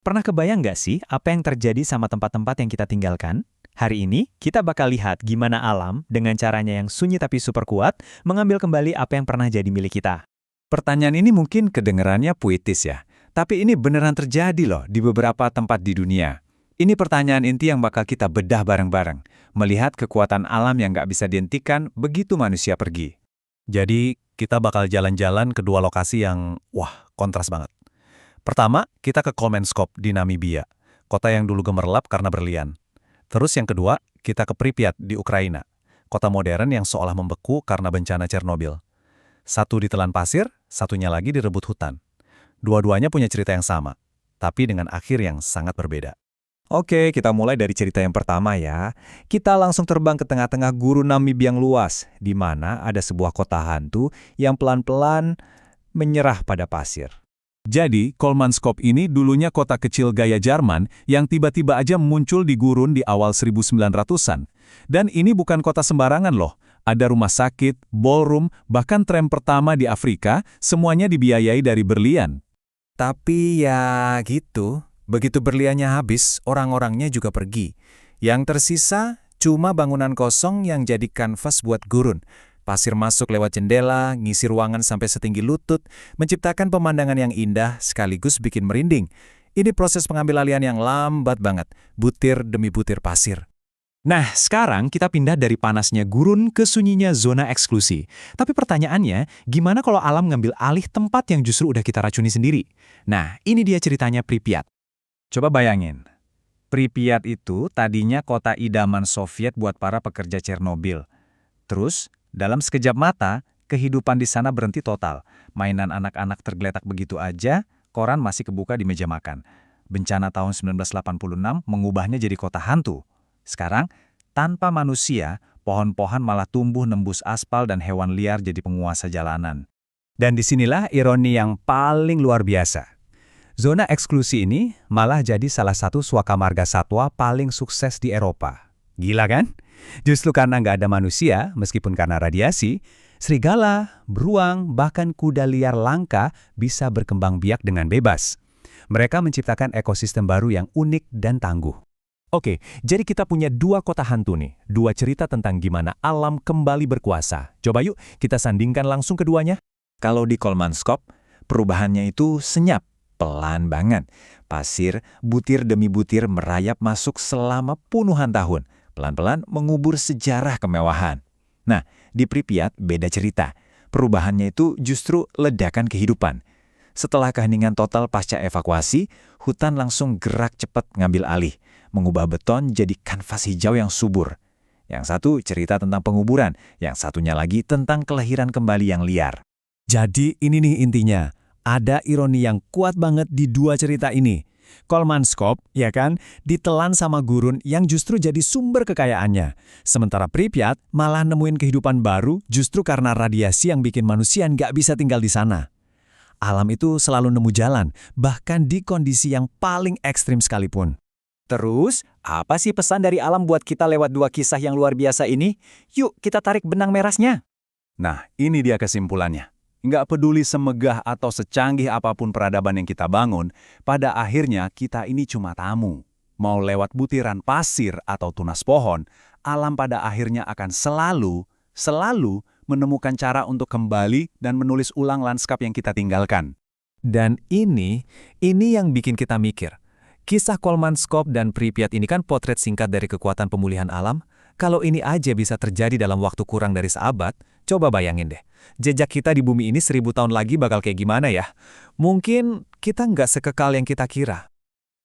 Pernah kebayang nggak sih apa yang terjadi sama tempat-tempat yang kita tinggalkan? Hari ini, kita bakal lihat gimana alam, dengan caranya yang sunyi tapi super kuat, mengambil kembali apa yang pernah jadi milik kita. Pertanyaan ini mungkin kedengarannya puitis ya, tapi ini beneran terjadi loh di beberapa tempat di dunia. Ini pertanyaan inti yang bakal kita bedah bareng-bareng, melihat kekuatan alam yang nggak bisa dihentikan begitu manusia pergi. Jadi, kita bakal jalan-jalan ke dua lokasi yang, kontras banget. Pertama, kita ke Kolmenskop di Namibia, kota yang dulu gemerlap karena berlian. Terus yang kedua, kita ke Pripyat di Ukraina, kota modern yang seolah membeku karena bencana Chernobyl. Satu ditelan pasir, satunya lagi direbut hutan. Dua-duanya punya cerita yang sama, tapi dengan akhir yang sangat berbeda. Oke, kita mulai dari cerita yang pertama ya. Kita langsung terbang ke tengah-tengah gurun Namibia yang luas, di mana ada sebuah kota hantu yang pelan-pelan menyerah pada pasir. Jadi, Kolmanskop ini dulunya kota kecil gaya Jerman yang tiba-tiba aja muncul di gurun di awal 1900-an. Dan ini bukan kota sembarangan loh. Ada rumah sakit, ballroom, bahkan tram pertama di Afrika, semuanya dibiayai dari berlian. Tapi ya gitu, begitu berliannya habis, orang-orangnya juga pergi. Yang tersisa cuma bangunan kosong yang jadi kanvas buat gurun. Pasir masuk lewat jendela, ngisi ruangan sampai setinggi lutut, menciptakan pemandangan yang indah sekaligus bikin merinding. Ini proses pengambil alihan yang lambat banget, butir demi butir pasir. Nah, sekarang kita pindah dari panasnya gurun ke sunyinya zona eksklusi. Tapi pertanyaannya, gimana kalau alam ngambil alih tempat yang justru udah kita racuni sendiri? Nah, ini dia ceritanya Pripyat. Coba bayangin, Pripyat itu tadinya kota idaman Soviet buat para pekerja Chernobyl. Terus, dalam sekejap mata, kehidupan di sana berhenti total. Mainan anak-anak tergeletak begitu aja, koran masih kebuka di meja makan. Bencana tahun 1986 mengubahnya jadi kota hantu. Sekarang, tanpa manusia, pohon-pohon malah tumbuh nembus aspal dan hewan liar jadi penguasa jalanan. Dan disinilah ironi yang paling luar biasa. Zona eksklusi ini malah jadi salah satu suaka marga satwa paling sukses di Eropa. Gila kan? Justru karena nggak ada manusia, meskipun karena radiasi, serigala, beruang, bahkan kuda liar langka bisa berkembang biak dengan bebas. Mereka menciptakan ekosistem baru yang unik dan tangguh. Oke, jadi kita punya dua kota hantu nih, dua cerita tentang gimana alam kembali berkuasa. Coba yuk kita sandingkan langsung keduanya. Kalau di Kolmanskop, perubahannya itu senyap, pelan banget. Pasir, butir demi butir merayap masuk selama puluhan tahun. Pelan-pelan mengubur sejarah kemewahan. Nah, di Pripyat beda cerita. Perubahannya itu justru ledakan kehidupan. Setelah keheningan total pasca evakuasi, hutan langsung gerak cepat ngambil alih, mengubah beton jadi kanvas hijau yang subur. Yang satu cerita tentang penguburan, yang satunya lagi tentang kelahiran kembali yang liar. Jadi ini nih intinya, ada ironi yang kuat banget di dua cerita ini. Kolmanskop, ya kan, ditelan sama gurun yang justru jadi sumber kekayaannya. Sementara Pripyat malah nemuin kehidupan baru justru karena radiasi yang bikin manusia nggak bisa tinggal di sana. Alam itu selalu nemu jalan, bahkan di kondisi yang paling ekstrim sekalipun. Terus, apa sih pesan dari alam buat kita lewat dua kisah yang luar biasa ini? Yuk, kita tarik benang merahnya. Nah, ini dia kesimpulannya. Nggak peduli semegah atau secanggih apapun peradaban yang kita bangun, pada akhirnya kita ini cuma tamu. Mau lewat butiran pasir atau tunas pohon, alam pada akhirnya akan selalu menemukan cara untuk kembali dan menulis ulang lanskap yang kita tinggalkan. Dan ini yang bikin kita mikir. Kisah Kolmanskop dan Pripyat ini kan potret singkat dari kekuatan pemulihan alam. Kalau ini aja bisa terjadi dalam waktu kurang dari seabad, coba bayangin deh. Jejak kita di bumi ini 1000 tahun lagi bakal kayak gimana ya? Mungkin kita nggak sekekal yang kita kira.